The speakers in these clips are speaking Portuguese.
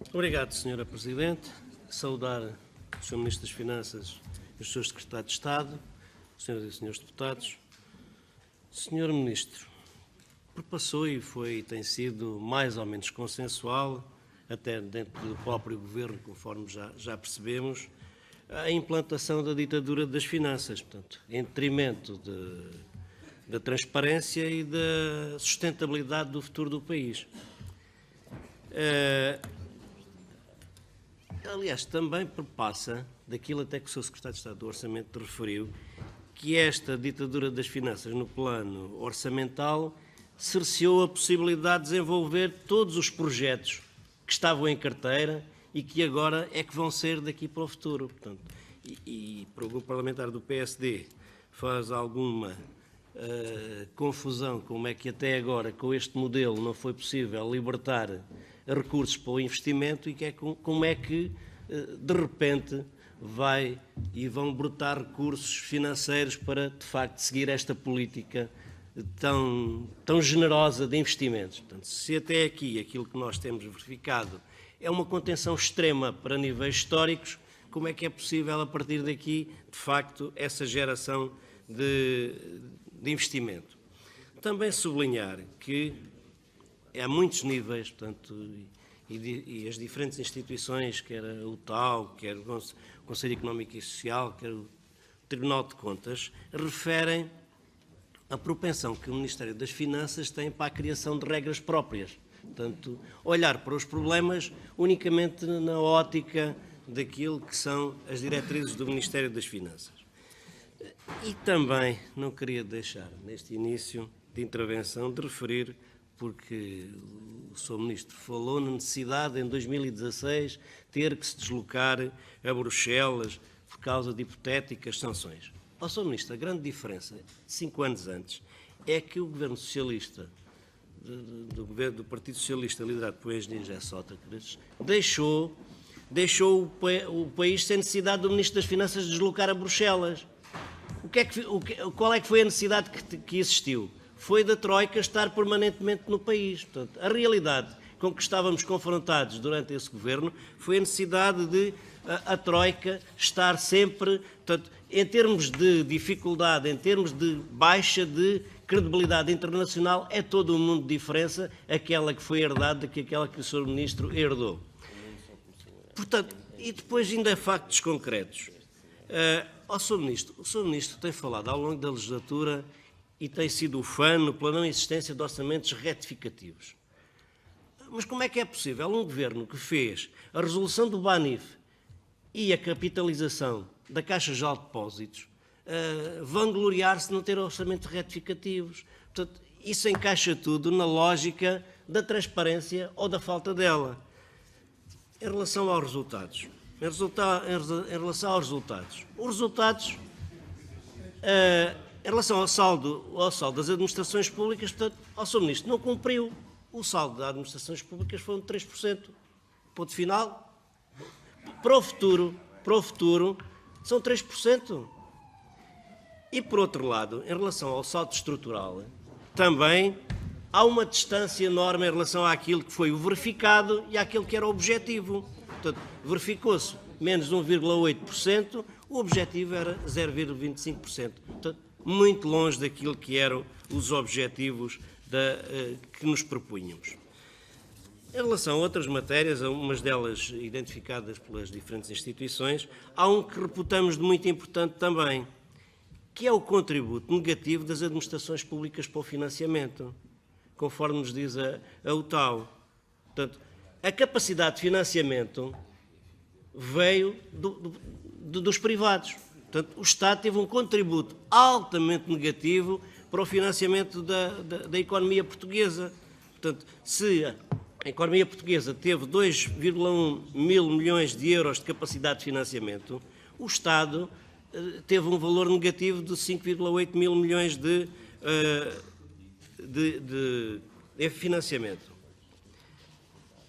Obrigado, Sra. Presidente. Saudar o Sr. Ministro das Finanças e os seus Secretários de Estado, Senhoras e Senhores Deputados. Sr. Ministro, perpassou e tem sido mais ou menos consensual, até dentro do próprio Governo, conforme já percebemos, a implantação da ditadura das finanças, portanto, em detrimento da transparência e da sustentabilidade do futuro do país. Aliás, também perpassa daquilo até que o Sr. Secretário de Estado do Orçamento referiu, que esta ditadura das finanças no plano orçamental cerceou a possibilidade de desenvolver todos os projetos que estavam em carteira e que agora é que vão ser daqui para o futuro. Portanto, e para o grupo parlamentar do PSD faz alguma confusão como é que até agora, com este modelo, não foi possível libertar recursos para o investimento e como é que, de repente, vão brotar recursos financeiros para, de facto, seguir esta política tão generosa de investimentos. Portanto, se até aqui aquilo que nós temos verificado é uma contenção extrema para níveis históricos, como é que é possível, a partir daqui, de facto, essa geração de investimento? Também sublinhar que há muitos níveis, portanto, e as diferentes instituições, quer o TAU, quer o Conselho Económico e Social, quer o Tribunal de Contas, referem a propensão que o Ministério das Finanças tem para a criação de regras próprias. Portanto, olhar para os problemas unicamente na ótica daquilo que são as diretrizes do Ministério das Finanças. E também não queria deixar, neste início de intervenção, de referir, porque o Sr. Ministro falou na necessidade, em 2016, ter que se deslocar a Bruxelas por causa de hipotéticas sanções. Ó Sr. Ministro, a grande diferença, 5 anos antes, é que o Governo Socialista, do Partido Socialista, liderado por engenheiro José Sócrates, deixou o país sem necessidade do Ministro das Finanças deslocar a Bruxelas. Qual é que foi a necessidade que existiu? Foi da Troika estar permanentemente no país. Portanto, a realidade com que estávamos confrontados durante esse governo foi a necessidade de a Troika estar sempre, portanto, em termos de dificuldade, em termos de baixa de credibilidade internacional, é todo um mundo de diferença aquela que foi herdada do que aquela que o Sr. Ministro herdou. Portanto, e depois ainda factos concretos. O Sr. Ministro tem falado ao longo da legislatura e tem sido o fã no plano de existência de orçamentos retificativos. Mas como é que é possível um governo que fez a resolução do BANIF e a capitalização da Caixa Geral de Depósitos vangloriar-se de não ter orçamentos retificativos? Portanto, isso encaixa tudo na lógica da transparência ou da falta dela. Em relação aos resultados, em relação ao saldo das administrações públicas, portanto, o Sr. Ministro não cumpriu. O saldo das administrações públicas foi de 3%. Ponto final. Para o futuro, são 3%. E, por outro lado, em relação ao saldo estrutural, também há uma distância enorme em relação àquilo que foi o verificado e àquilo que era o objetivo. Portanto, verificou-se menos 1,8%, o objetivo era 0,25%. Portanto, muito longe daquilo que eram os objetivos que nos propunhamos. Em relação a outras matérias, algumas delas identificadas pelas diferentes instituições, há um que reputamos de muito importante também, que é o contributo negativo das administrações públicas para o financiamento, conforme nos diz a UTAU. Portanto, a capacidade de financiamento veio dos privados. Portanto, o Estado teve um contributo altamente negativo para o financiamento da economia portuguesa. Portanto, se a economia portuguesa teve 2,1 mil milhões de euros de capacidade de financiamento, o Estado teve um valor negativo de 5,8 mil milhões de financiamento.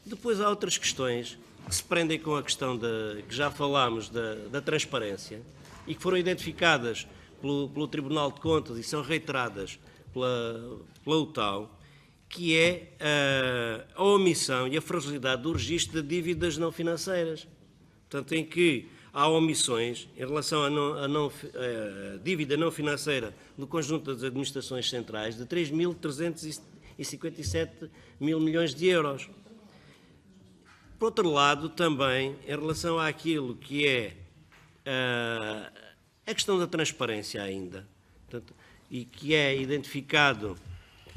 Depois há outras questões que se prendem com a questão que já falámos da transparência e que foram identificadas pelo Tribunal de Contas e são reiteradas pela UTAU, que é a omissão e a fragilidade do registro de dívidas não financeiras. Portanto, em que há omissões em relação à dívida não financeira do conjunto das administrações centrais de 3.357 mil milhões de euros. Por outro lado, também, em relação àquilo que é a questão da transparência ainda, portanto, e que é identificado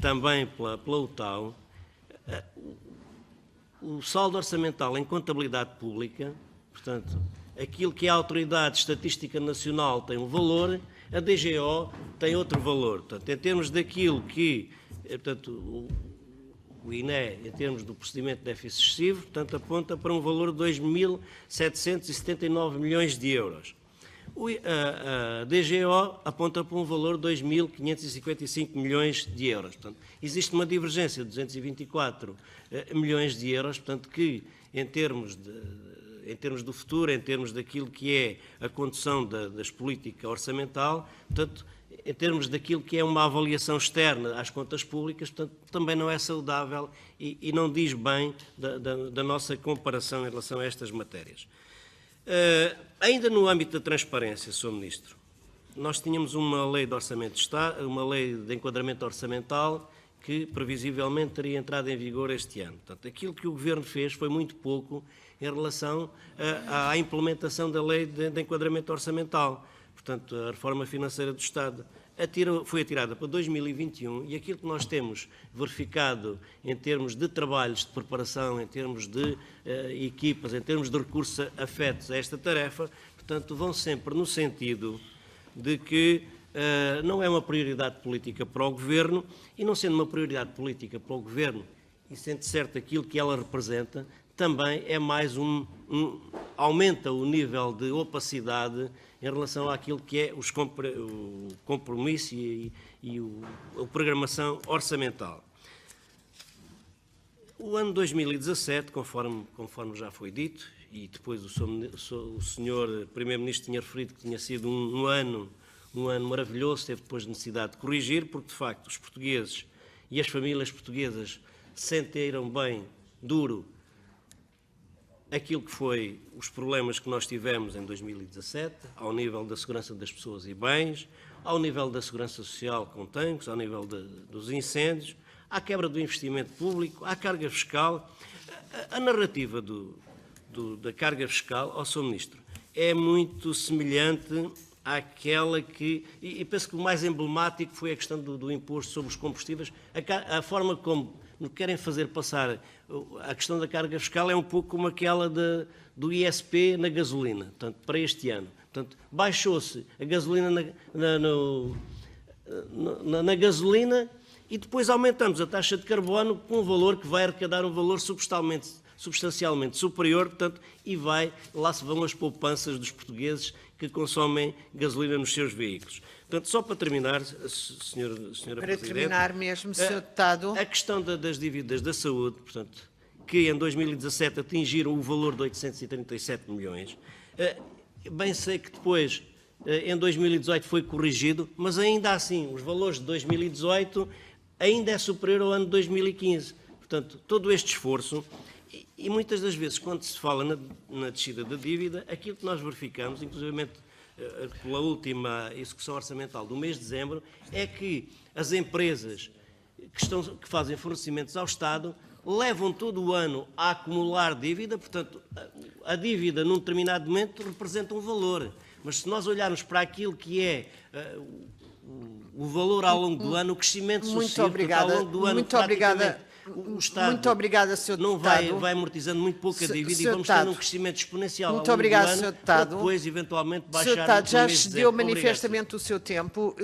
também pela UTAU, o saldo orçamental em contabilidade pública, portanto, aquilo que é a Autoridade Estatística Nacional tem um valor, a DGO tem outro valor. Portanto, em termos daquilo que, portanto, o INE, em termos do procedimento de déficit excessivo, portanto, aponta para um valor de 2.779 milhões de euros. A DGO aponta para um valor de 2.555 milhões de euros. Portanto, existe uma divergência de 224 milhões de euros, portanto, que em termos do futuro, em termos daquilo que é a condução das políticas orçamental, portanto, em termos daquilo que é uma avaliação externa às contas públicas, portanto, também não é saudável e não diz bem da nossa comparação em relação a estas matérias. Ainda no âmbito da transparência, Sr. Ministro, nós tínhamos uma lei de orçamento de Estado, uma lei de enquadramento orçamental que previsivelmente teria entrado em vigor este ano. Portanto, aquilo que o Governo fez foi muito pouco em relação à implementação da lei de enquadramento orçamental. Portanto, a reforma financeira do Estado foi atirada para 2021 e aquilo que nós temos verificado em termos de trabalhos de preparação, em termos de equipas, em termos de recursos afetos a esta tarefa, portanto, vão sempre no sentido de que não é uma prioridade política para o Governo e, não sendo uma prioridade política para o Governo e sendo certo aquilo que ela representa, também é mais aumenta o nível de opacidade em relação àquilo que é o compromisso e a programação orçamental. O ano 2017, conforme já foi dito, e depois o Sr. Primeiro-Ministro tinha referido que tinha sido um ano maravilhoso, teve depois necessidade de corrigir, porque de facto os portugueses e as famílias portuguesas sentiram bem duro aquilo que foi os problemas que nós tivemos em 2017, ao nível da segurança das pessoas e bens, ao nível da segurança social com tanques, ao nível dos incêndios, à quebra do investimento público, à carga fiscal. A narrativa da carga fiscal, ao Sr. Ministro, é muito semelhante àquela que, e penso que o mais emblemático foi a questão do imposto sobre os combustíveis, a forma como nos querem fazer passar a questão da carga fiscal é um pouco como aquela do ISP na gasolina, portanto, para este ano. Portanto, baixou-se a gasolina na gasolina e depois aumentamos a taxa de carbono com um valor que vai arrecadar um valor substancialmente superior, portanto, e lá se vão as poupanças dos portugueses que consomem gasolina nos seus veículos. Portanto, só para terminar, Senhora Presidente... Para terminar mesmo, Sr. Deputado... A questão das dívidas da saúde, portanto, que em 2017 atingiram o valor de 837 milhões, bem sei que depois, em 2018, foi corrigido, mas ainda assim, os valores de 2018 ainda é superior ao ano de 2015. Portanto, todo este esforço... E muitas das vezes, quando se fala na descida da dívida, aquilo que nós verificamos, inclusive pela última execução orçamental do mês de dezembro, é que as empresas que fazem fornecimentos ao Estado levam todo o ano a acumular dívida, portanto, a dívida num determinado momento representa um valor. Mas se nós olharmos para aquilo que é o valor ao longo do ano, o crescimento sucessivo ao longo do ano, muito obrigada. O Estado muito obrigada, Sr. não vai amortizando muito pouca dívida e vamos tendo um crescimento exponencial muito obrigado, Sr. Deputado. Depois, eventualmente, baixar Sr. Deputado, já no mês de excedeu dezembro. manifestamente o seu tempo.